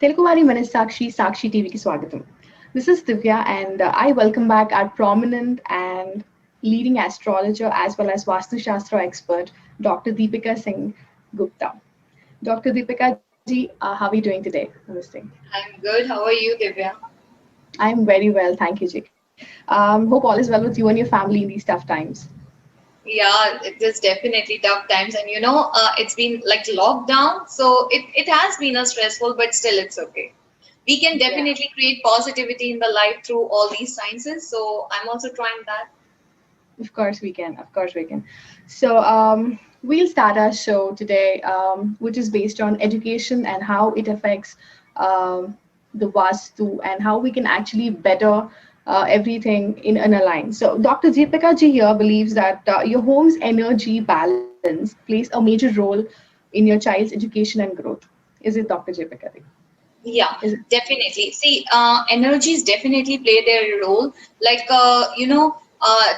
Telugu Vari Sakshi Sakshi TV ki swagatam. This is Divya, and I welcome back our prominent and leading astrologer as well as Vastu Shastra expert, Dr. Dipika Sanghi Gupta. Dr. Dipika ji, how are you doing today? Namaste. I'm good. How are you, Divya? I'm very well, thank you, ji. Hope all is well with you and your family in these tough times. Yeah, it is definitely tough times, and it's been like lockdown, so it has been a stressful, but still it's okay. We can Yeah. definitely create positivity in the life through all these sciences, so I'm also trying that. Of course we can. Of course we can. So we'll start our show today, which is based on education and how it affects the Vastu and how we can actually better everything in a line. So Dr. Deepika ji here believes that your home's energy balance plays a major role in your child's education and growth. Is it, Dr. Deepika ji? Yeah, Is it? definitely. See, energies definitely play their role. Like,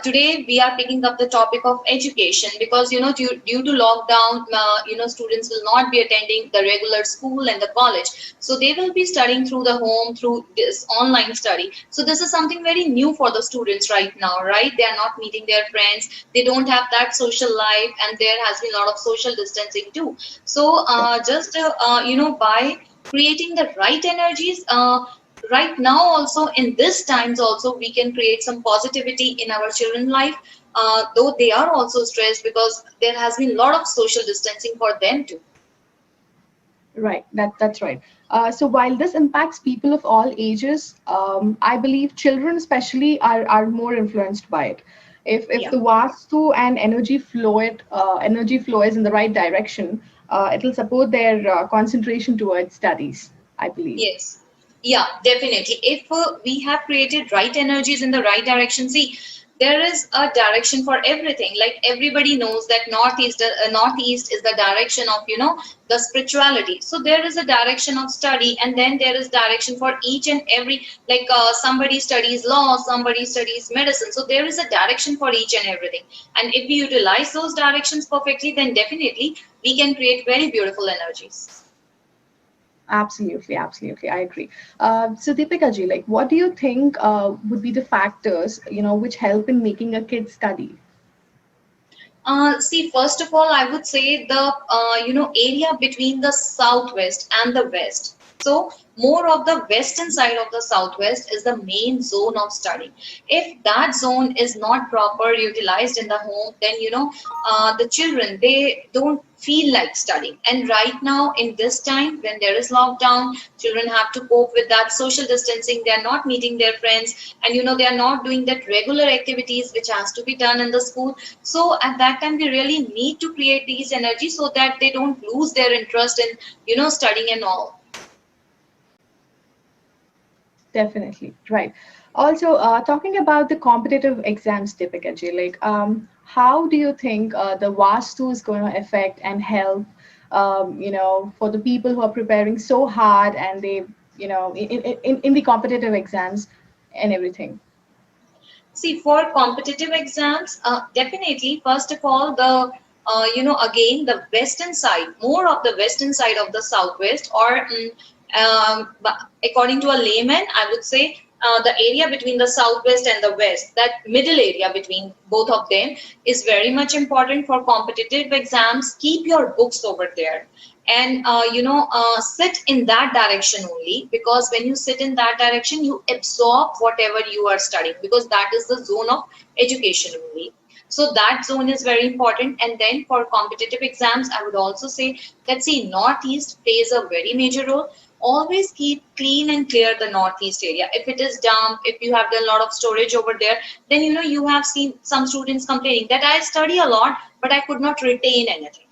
today we are picking up the topic of education because, due to lockdown, students will not be attending the regular school and the college. So they will be studying through the home, through this online study. So this is something very new for the students right now, right? They are not meeting their friends. They don't have that social life, and there has been a lot of social distancing too. So, by creating the right energies right now also in this times also we can create some positivity in our children life, though they are also stressed because there has been a lot of social distancing for them too. Right, that's right. So while this impacts people of all ages, I believe children especially are more influenced by it. If Yeah. the vastu and energy flow is in the right direction, it'll support their concentration towards studies, I believe. Yes. Yeah, definitely. If we have created right energies in the right direction, see, there is a direction for everything. Like everybody knows that northeast is the direction of the spirituality. So there is a direction of study, and then there is direction for each and every. Like somebody studies law, somebody studies medicine. So there is a direction for each and everything. And if we utilize those directions perfectly, then definitely we can create very beautiful energies. Absolutely, absolutely, I agree. So Deepika ji, like, what do you think would be the factors which help in making a kid study? See, first of all, I would say the area between the southwest and the west. So more of the western side of the southwest is the main zone of study. If that zone is not proper utilized in the home, then the children, they don't feel like studying. And right now in this time when there is lockdown, children have to cope with that social distancing. They are not meeting their friends, and they are not doing that regular activities which has to be done in the school. So at that time they really need to create these energies so that they don't lose their interest in studying and all. Definitely, right. Also, talking about the competitive exams, Deepika ji, like, how do you think the Vastu is going to affect and help, for the people who are preparing so hard and they, in the competitive exams and everything? See, for competitive exams, definitely, first of all, again, the western side, more of the western side of the southwest, or according to a layman, I would say the area between the southwest and the west, that middle area between both of them is very much important for competitive exams. Keep your books over there, and sit in that direction only, because when you sit in that direction you absorb whatever you are studying, because that is the zone of education only. So that zone is very important. And then for competitive exams, I would also say that, see, northeast plays a very major role. Always keep clean and clear the northeast area. If it is damp, if you have done a lot of storage over there, then you have seen some students complaining that I study a lot but I could not retain anything.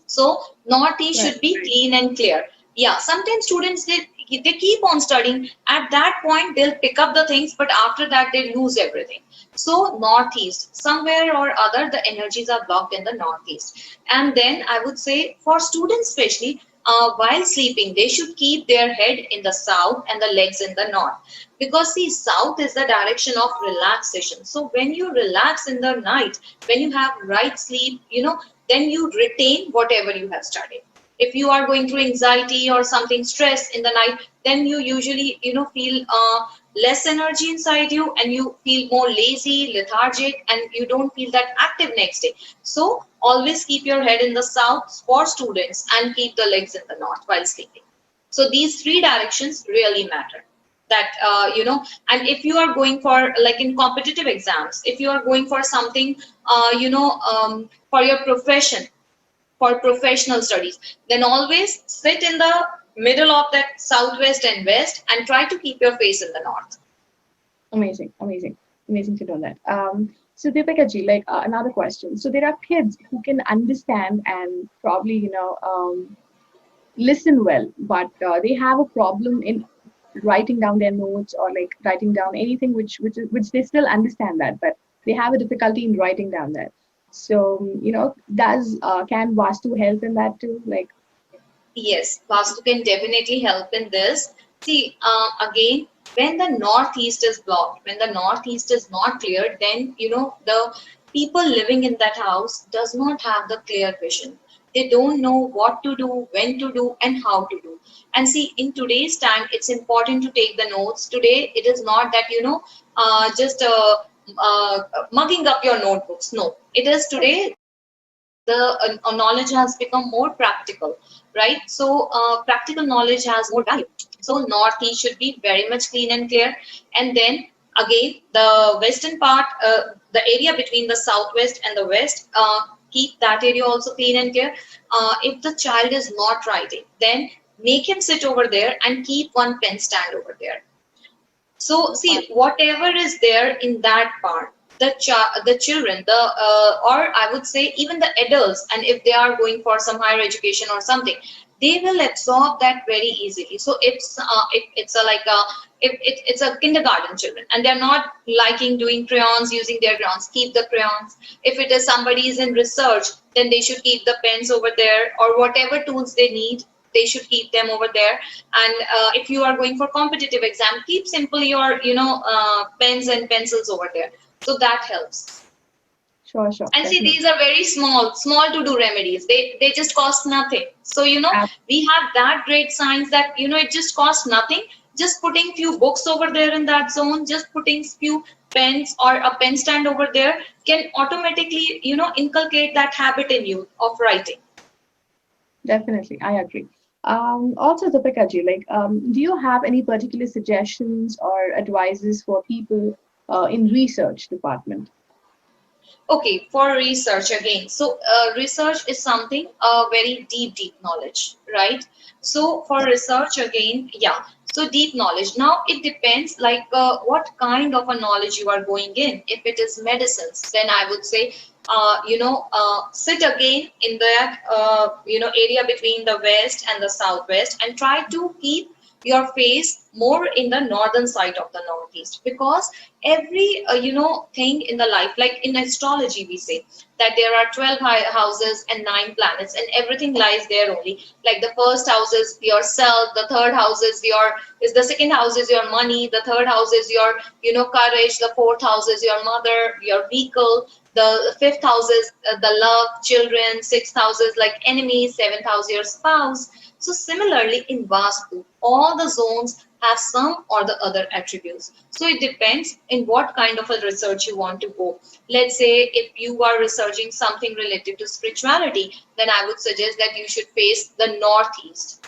So northeast Right. should be clean and clear. Yeah, sometimes students, they keep on studying. At that point, they'll pick up the things, but after that, they lose everything. So northeast, somewhere or other, the energies are blocked in the northeast. And then I would say for students especially, while sleeping, they should keep their head in the south and the legs in the north. Because see, south is the direction of relaxation. So when you relax in the night, when you have right sleep, then you retain whatever you have studied. If you are going through anxiety or something, stress in the night, then you usually, feel less energy inside you, and you feel more lazy, lethargic, and you don't feel that active next day. So always keep your head in the south for students and keep the legs in the north while sleeping. So these three directions really matter. That and if you are going for, like in competitive exams, if you are going for something, for your profession, for professional studies, then always sit in the middle of that southwest and west, and try to keep your face in the north. Amazing, amazing, amazing to know that. So Deepika ji, like another question. So there are kids who can understand and probably, listen well, but they have a problem in writing down their notes or like writing down anything which they still understand that, but they have a difficulty in writing down that. So does can Vastu help in that too? Like, Yes, Vastu can definitely help in this. See, again, when the northeast is blocked, when the northeast is not clear, then the people living in that house does not have the clear vision. They don't know what to do, when to do, and how to do. And see, in today's time, it's important to take the notes. Today, it is not that just mugging up your notebooks. No, it is today the knowledge has become more practical, right? So practical knowledge has more value. So northeast should be very much clean and clear. And then again, the western part, the area between the southwest and the west, keep that area also clean and clear. If the child is not writing, then make him sit over there and keep one pen stand over there. So see, whatever is there in that part, the children, or I would say even the adults, and if they are going for some higher education or something, they will absorb that very easily. So if it's a like a if it's a kindergarten children and they're not liking doing crayons, using their crayons, keep the crayons. If it is somebody is in research, then they should keep the pens over there, or whatever tools they need, they should keep them over there. And if you are going for competitive exam, keep simply your pens and pencils over there. So that helps. sure, sure, And see, definitely. these are very small to do remedies. They just cost nothing. So we have that great science that it just costs nothing. Just putting few books over there in that zone, just putting few pens or a pen stand over there can automatically inculcate that habit in you of writing. Definitely, I agree. Also, Deepika ji, like, do you have any particular suggestions or advices for people in research department? Okay, for research again. So research is something very deep knowledge, right? So for research again, yeah. So deep knowledge. Now it depends like what kind of a knowledge you are going in. If it is medicines, then I would say, sit again in that area between the west and the southwest, and try to keep your face more in the northern side of the northeast, because every thing in the life, like in astrology we say that there are 12 houses and 9 planets, and everything lies there only. Like the first house is yourself, the third house is the second house is your money, the third house is your courage, the fourth house is your mother, your vehicle, the fifth house is the love, children, sixth house is like enemies, seventh house your spouse. So similarly in Vastu, all the zones have some or the other attributes. So it depends in what kind of a research you want to go. Let's say if you are researching something related to spirituality, then I would suggest that you should face the northeast.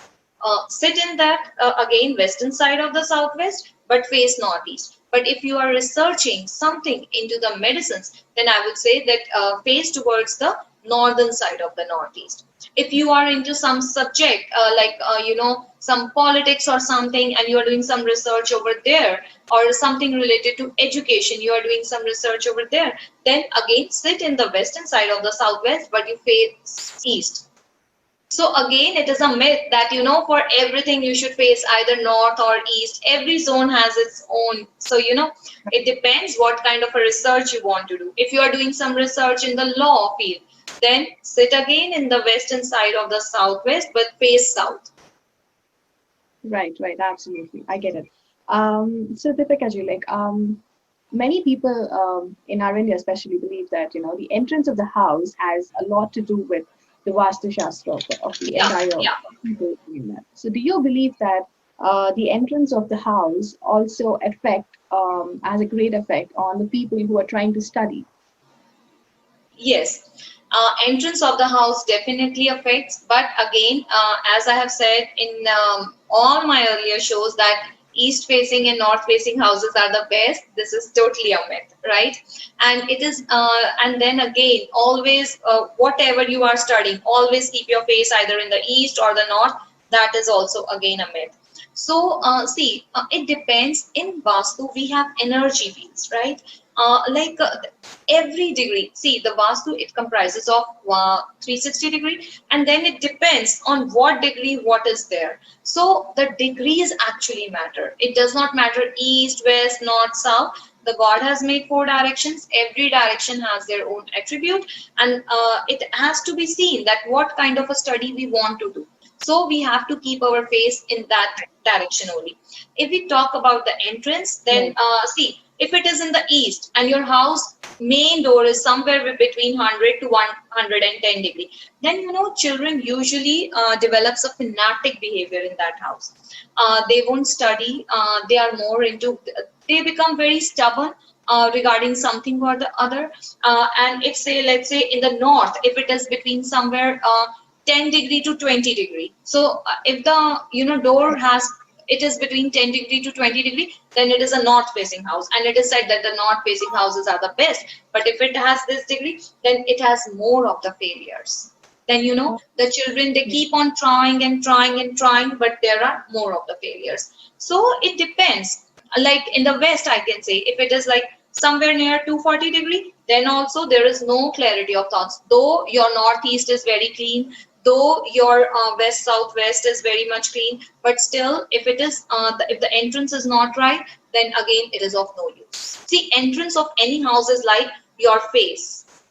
Sit in that again western side of the southwest, but face northeast. But if you are researching something into the medicines, then I would say that face towards the northern side of the northeast. If you are into some subject like some politics or something, and you are doing some research over there, or something related to education, you are doing some research over there, then again sit in the western side of the southwest, but you face east. So again, it is a myth that for everything you should face either north or east. Every zone has its own. So it depends what kind of a research you want to do. If you are doing some research in the law field, then sit again in the western side of the southwest, but face south. Right, right, absolutely. I get it. So Deepika ji, like, many people in our India especially believe that, the entrance of the house has a lot to do with the Vastu Shastra of the Yeah, entire yeah. people in that. So, do you believe that the entrance of the house also has a great effect on the people who are trying to study? Yes, entrance of the house definitely affects, but again, as I have said in all my earlier shows, that east facing and north facing houses are the best. This is totally a myth, right? And it is, and then again, always, whatever you are studying, always keep your face either in the east or the north. That is also again a myth. So, see, it depends. In Vastu, we have energy fields, right? Like every degree. See, the Vastu, it comprises of 360-degree, and then it depends on what degree what is there. So the degrees actually matter. It does not matter east, west, north, south. The God has made 4 directions. Every direction has their own attribute, and it has to be seen that what kind of a study we want to do. So we have to keep our face in that direction only. If we talk about the entrance, then Right. see, if it is in the east and your house main door is somewhere between 100 to 110-degree, then children usually develops a fanatic behavior in that house. They won't study. They are more into. They become very stubborn regarding something or the other. And if say, let's say in the north, if it is between somewhere 10-degree to 20-degree, so if the door has, it is between 10-degree to 20-degree, then it is a north facing house, and it is said that the north facing houses are the best. But if it has this degree, then it has more of the failures. Then Oh, the children, they yeah. keep on trying and trying and trying, but there are more of the failures. So it depends. Like in the west, I can say, if it is like somewhere near 240-degree, then also there is no clarity of thoughts, though your northeast is very clean, though your west southwest is very much clean, but still, if it is if the entrance is not right, then again it is of no use. See, entrance of any house is like your face,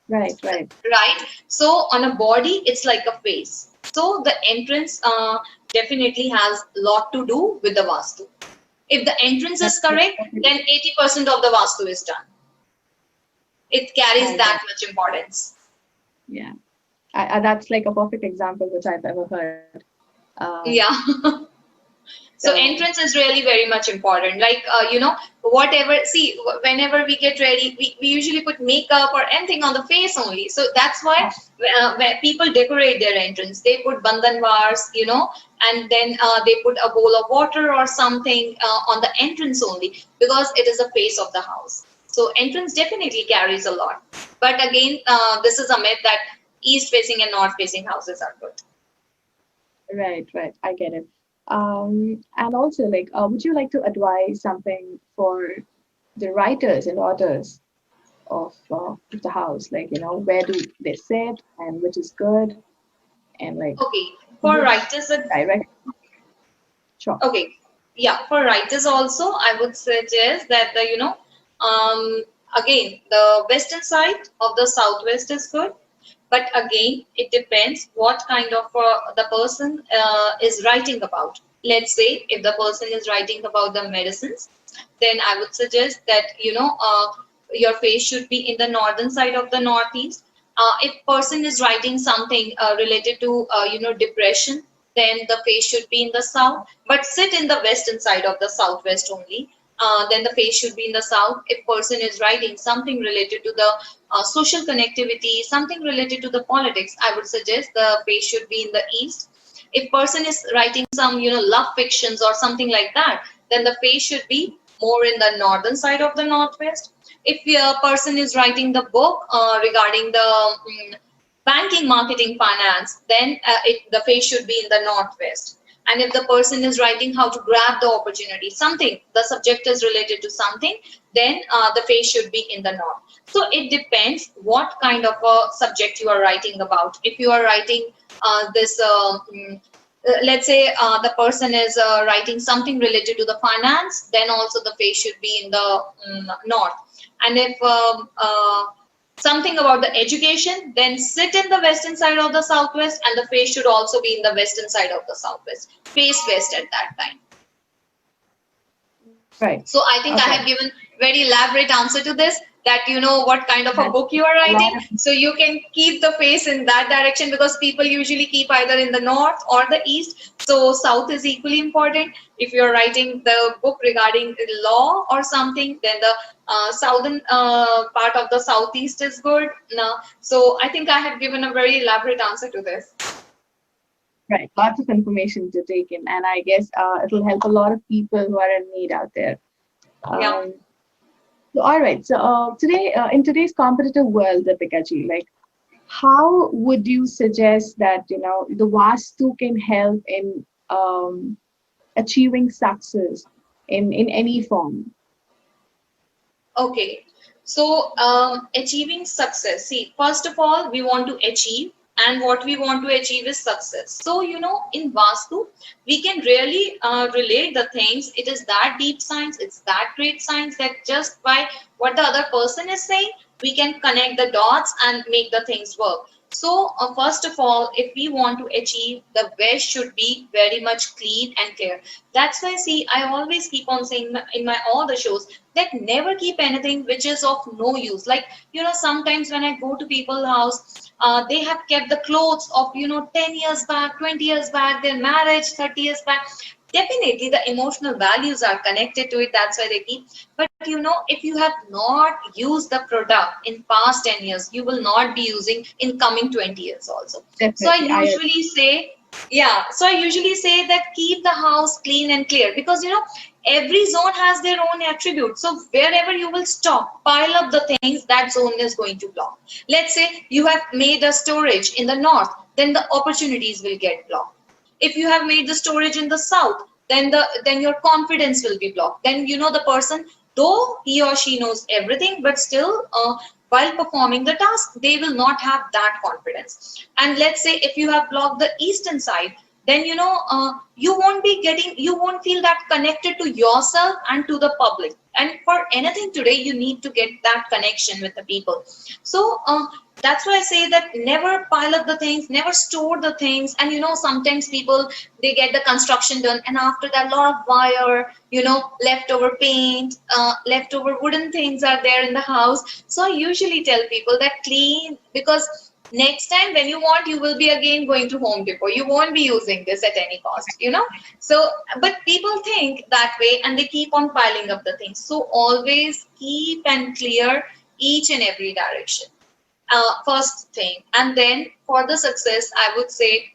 Right, right. right? So on a body, it's like a face. So the entrance definitely has a lot to do with the vastu. If the entrance That's is like correct, perfect. then 80% of the vastu is done. It carries I got that much importance. yeah. That's like a perfect example which I've ever heard. Yeah. So So entrance is really very much important. Like, whatever, see, whenever we get ready, we usually put makeup or anything on the face only. So that's why when people decorate their entrance, they put bandan bars, and then they put a bowl of water or something on the entrance only, because it is the face of the house. So entrance definitely carries a lot. But again, this is a myth that east facing and north facing houses are good. right, right. I get it. And also, like, would you like to advise something for the writers and authors of the house? Like, where do they sit and which is good and like Okay, for which writers, direct? Sure. okay, yeah, for writers also, I would suggest that again, the western side of the southwest is good, but again, it depends what kind of the person is writing about. Let's say if the person is writing about the medicines, then I would suggest that your face should be in the northern side of the northeast. If person is writing something related to depression, then the face should be in the south, but sit in the western side of the southwest only. Then the face should be in the south. If person is writing something related to the social connectivity, something related to the politics, I would suggest the face should be in the east. If person is writing some love fictions or something like that, then the face should be more in the northern side of the northwest. If a person is writing the book regarding the banking, marketing, finance, then the face should be in the northwest. And if the person is writing how to grab the opportunity, something, the subject is related to something, then the face should be in the north. So it depends what kind of a subject you are writing about. If you are writing this let's say the person is writing something related to the finance, then also the face should be in the north. And if something about the education, then sit in the western side of the southwest, and the face should also be in the western side of the southwest, face west at that time. Right. So I think I Okay. have given very elaborate answer to this. that you know what kind of a That's book you are a lot writing, of so you can keep the face in that direction, because people usually keep either in the north or the east. So south is equally important. If you're writing the book regarding law or something, then the southern part of the southeast is good. No, so I think I have given a very elaborate answer to this. right, lots of information to take in, and I guess it'll help a lot of people who are in need out there. Yeah. Um, so, all right. So today, in today's competitive world, Deepika ji, like, how would you suggest that the Vastu can help in achieving success in any form? Okay, so achieving success. See, first of all, we want to achieve, and what we want to achieve is success. So, you know, in Vastu, we can really relate the things. It is that deep science, it's that great science that just by what the other person is saying, we can connect the dots and make the things work. So, first of all, if we want to achieve, the waste should be very much clean and clear. That's why, see, I always keep on saying in my all the shows that never keep anything which is of no use. Like, you know, sometimes when I go to people's house, they have kept the clothes of, you know, 10 years back, 20 years back, their marriage, 30 years back. Definitely, the emotional values are connected to it. That's why they keep. But you know, if you have not used the product in past 10 years, you will not be using in coming 20 years also. So I Definitely, usually say, yeah, so I usually say that keep the house clean and clear, because you know every zone has their own attributes. So wherever you will stop, pile up the things, that zone is going to block. Let's say you have made a storage in the north, then the opportunities will get blocked. If you have made the storage in the south, then your confidence will be blocked. Then you know the person, though he or she knows everything, but still while performing the task, they will not have that confidence. And let's say if you have blocked the eastern side, then you know you won't feel that connected to yourself and to the public. And for anything today, you need to get that connection with the people. So that's why I say that never pile up the things, never store the things. And you know, sometimes people, they get the construction done, and after that, a lot of wire, you know, leftover paint, leftover wooden things are there in the house. So I usually tell people that clean, because next time when you want, you will be again going to Home Depot. You won't be using this at any cost, you know. So, but people think that way and they keep on piling up the things. So always keep and clear each and every direction. First thing. And then for the success, I would say,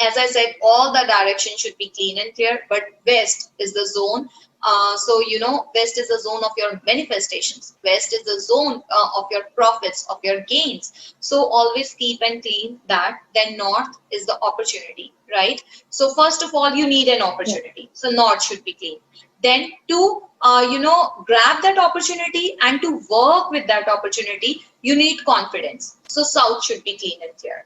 as I said, all the direction should be clean and clear, but west is the zone. So, you know, west is the zone of your manifestations. West is the zone of your profits, of your gains. So always keep and clean that. Then north is the opportunity, right? So first of all, you need an yeah, opportunity. So north should be clean. Then to, you know, grab that opportunity and to work with that opportunity, you need confidence. So south should be clean and clear.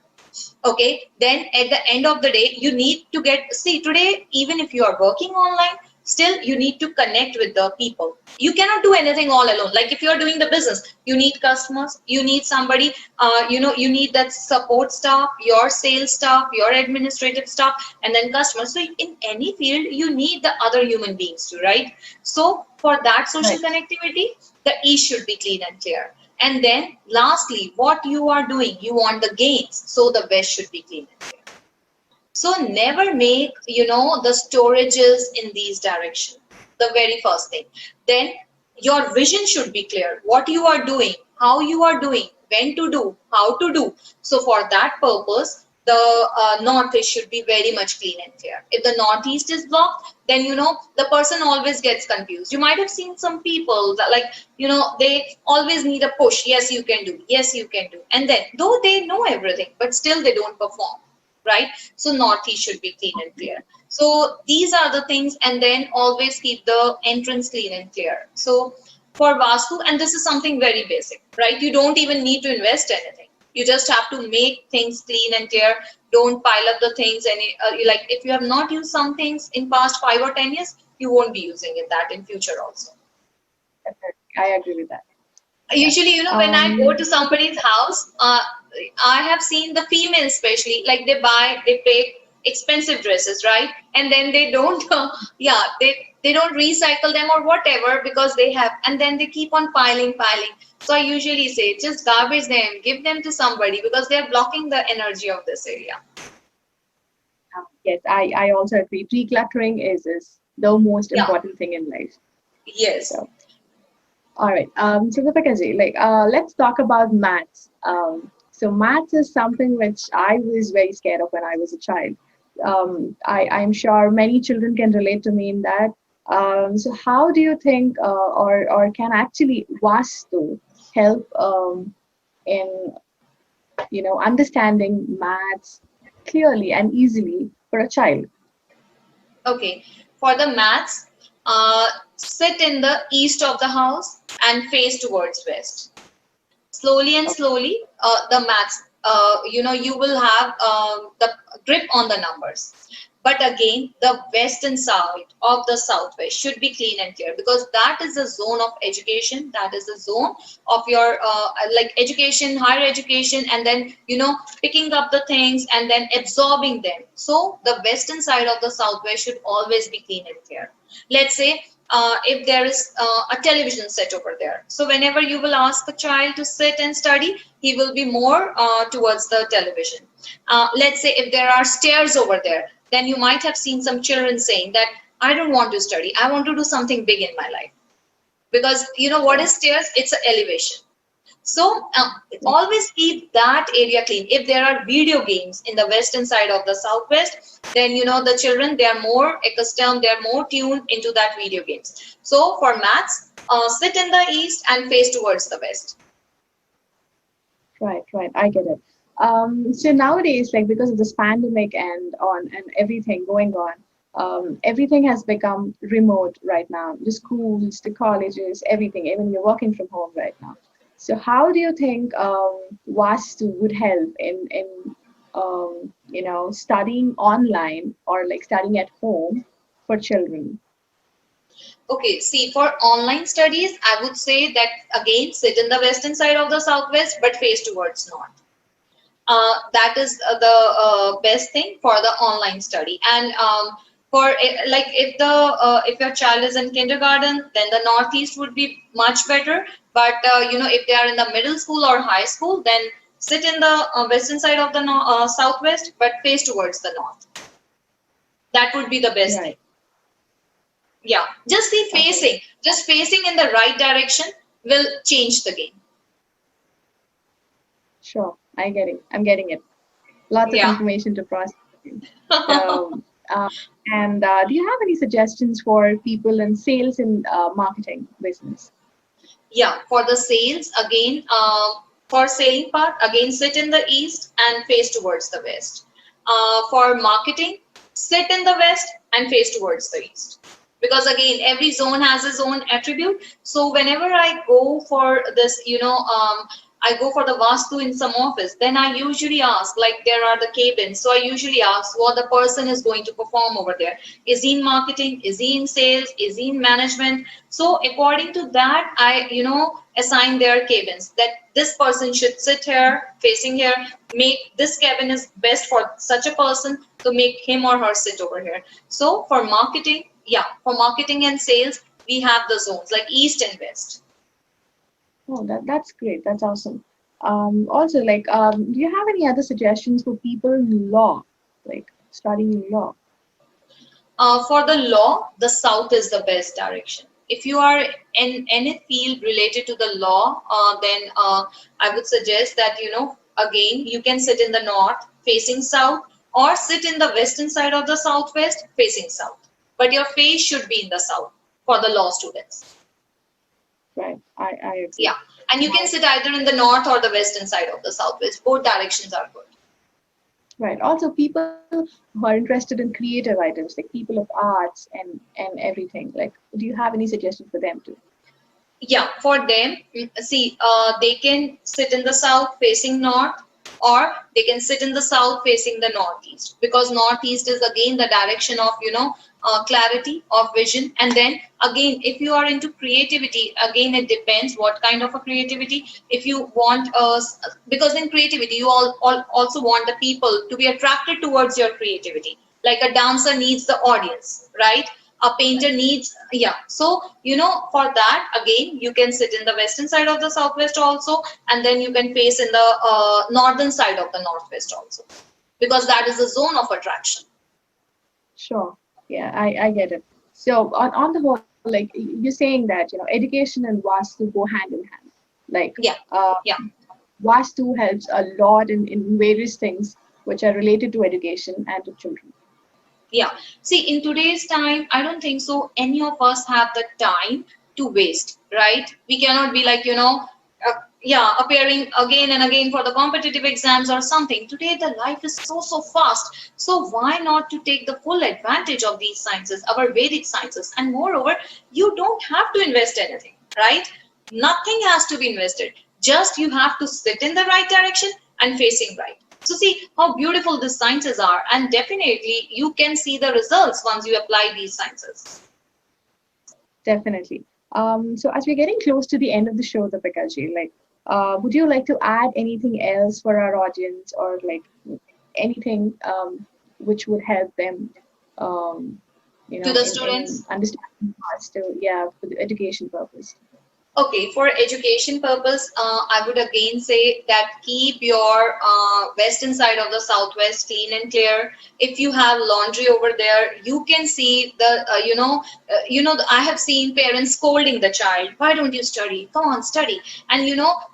Okay, then at the end of the day, you need to get, see, today, even if you are working online, still you need to connect with the people. You cannot do anything all alone. Like if you are doing the business, you need customers, you need somebody, you know, you need that support staff, your sales staff, your administrative staff, and then customers. So in any field, you need the other human beings too, right? So for that social right. connectivity, the E should be clean and clear. And then lastly, what you are doing, you want the gains. So the west should be clean and clear. So never make, you know, the storages in these directions. The very first thing. Then your vision should be clear. What you are doing, how you are doing, when to do, how to do. So for that purpose, the northeast should be very much clean and clear. If the northeast is blocked, then you know the person always gets confused. You might have seen some people that, like, you know, they always need a push. Yes, you can do. Yes, you can do. And then though they know everything, but still they don't perform, right? So northeast should be clean and clear. So these are the things. And then always keep the entrance clean and clear. So for Vastu, and this is something very basic, right? You don't even need to invest anything. You just have to make things clean and clear. Don't pile up the things. And like if you have not used some things in past 5 or 10 years, you won't be using it that in future also. Definitely. I agree with that. Yeah. Usually, you know, when I go to somebody's house, I have seen the females especially, like they buy, they pick, expensive dresses, right? And then they don't yeah, they don't recycle them or whatever, because they have, and then they keep on piling. So I usually say, just garbage them, give them to somebody, because they are blocking the energy of this area. Yes, I also agree. Decluttering is the most Yeah. important thing in life. Yes. So, all right. So Deepika ji, let's talk about maths. So maths is something which I was very scared of when I was a child. I'm sure many children can relate to me in that. So how do you think, or can actually Vastu help in understanding maths clearly and easily for a child? Okay. For the maths, sit in the east of the house and face towards west. Slowly and Okay. slowly, the maths, you will have the grip on the numbers. But again, the western side of the southwest should be clean and clear, because that is the zone of education. That is the zone of your like education, higher education, and then picking up the things and then absorbing them. So the western side of the southwest should always be clean and clear. Let's say if there is a television set over there. So whenever you will ask a child to sit and study, he will be more towards the television. Let's say if there are stairs over there, then you might have seen some children saying that, I don't want to study, I want to do something big in my life. Because what Sure. is stairs? It's an elevation. So always keep that area clean. If there are video games in the western side of the southwest, then the children, they are more accustomed, they are more tuned into that video games. So for maths, sit in the east and face towards the west. Right. I get it. So nowadays, like because of this pandemic and everything going on, everything has become remote right now. The schools, the colleges, everything. Even you're working from home right now. So how do you think Vastu would help in studying online or like studying at home for children? Okay, see, for online studies, I would say that again, sit in the western side of the southwest, but face towards north. That is the best thing for the online study. And for like if your child is in kindergarten, then the northeast would be much better. But if they are in the middle school or high school, then sit in the western side of the southwest, but face towards the north. That would be the best thing. Right. Yeah, just see, Okay. just facing in the right direction will change the game. Sure. I'm getting it. Lots of Yeah. information to process. So, do you have any suggestions for people in sales and marketing business? Yeah, for the sales, again, for selling part, again, sit in the east and face towards the west. For marketing, sit in the west and face towards the east. Because again, every zone has its own attribute. So whenever I go for this, I go for the Vastu in some office, then I usually ask, like there are the cabins. So I usually ask what the person is going to perform over there. Is he in marketing? Is he in sales? Is he in management? So according to that, I, assign their cabins, that this person should sit here, facing here, make this cabin is best for such a person to make him or her sit over here. So for marketing, yeah, for marketing and sales, we have the zones like east and west. Oh, that's great. That's awesome. Also, do you have any other suggestions for people in law, like studying law? For the law, the south is the best direction. If you are in any field related to the law, then I would suggest that, again, you can sit in the north facing south, or sit in the western side of the southwest facing south. But your face should be in the south for the law students. Right. I agree. Yeah. And you can Um, sit either in the north or the western side of the southwest. Both directions are good. right. Also, people who are interested in creative items, like people of arts and everything. Like, do you have any suggestions for them too? Yeah, for them, see, they can sit in the south facing north, or they can sit in the south facing the northeast, because northeast is again the direction of clarity of vision. And then again, if you are into creativity, again it depends what kind of a creativity. If you want because in creativity you all also want the people to be attracted towards your creativity, like a dancer needs the audience, right? A painter needs, yeah. So for that, again, you can sit in the western side of the southwest also, and then you can face in the northern side of the northwest also, because that is the zone of attraction. Sure. Yeah, I get it. So on the whole, like you're saying that, education and Vastu go hand in hand. Like Yeah, yeah. Vastu helps a lot in various things which are related to education and to children. Yeah. See, in today's time, I don't think so any of us have the time to waste, right? We cannot be like, yeah, appearing again and again for the competitive exams or something. Today, the life is so fast. So why not to take the full advantage of these sciences, our Vedic sciences? And moreover, you don't have to invest anything, right? Nothing has to be invested. Just you have to sit in the right direction and facing right. So see how beautiful these sciences are, and definitely you can see the results once you apply these sciences. Definitely. So as we're getting close to the end of the show, Deepika ji, like, would you like to add anything else for our audience, or like anything which would help them, um, To the in students, understanding parts to, yeah, for the education purpose? okay, for education purpose, I would again say that keep your western side of the southwest clean and clear. If you have laundry over there, you can see the I have seen parents scolding the child. Why don't you study? Come on, study. And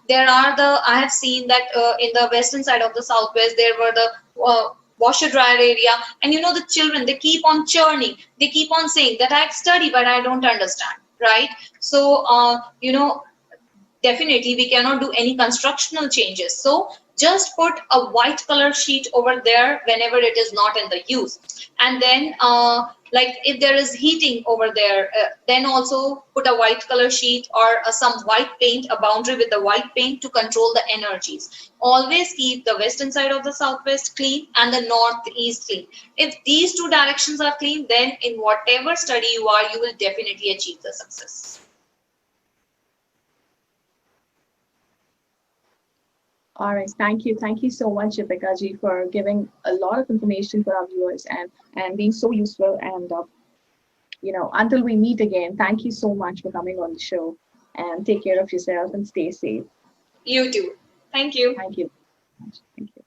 there are I have seen that in the western side of the southwest there were the washer dryer area, and the children, they keep on churning. They keep on saying that I study but I don't understand, right? So definitely we cannot do any constructional changes. So just put a white color sheet over there whenever it is not in the use. And then like if there is heating over there, then also put a white color sheet or some white paint, a boundary with the white paint to control the energies. Always keep the western side of the southwest clean and the northeast clean. If these two directions are clean, then in whatever study you are, you will definitely achieve the success. All right, thank you. Thank you so much, Deepika ji, for giving a lot of information for our viewers and being so useful. And until we meet again, thank you so much for coming on the show. And take care of yourself and stay safe. You too. Thank you. Thank you. Thank you.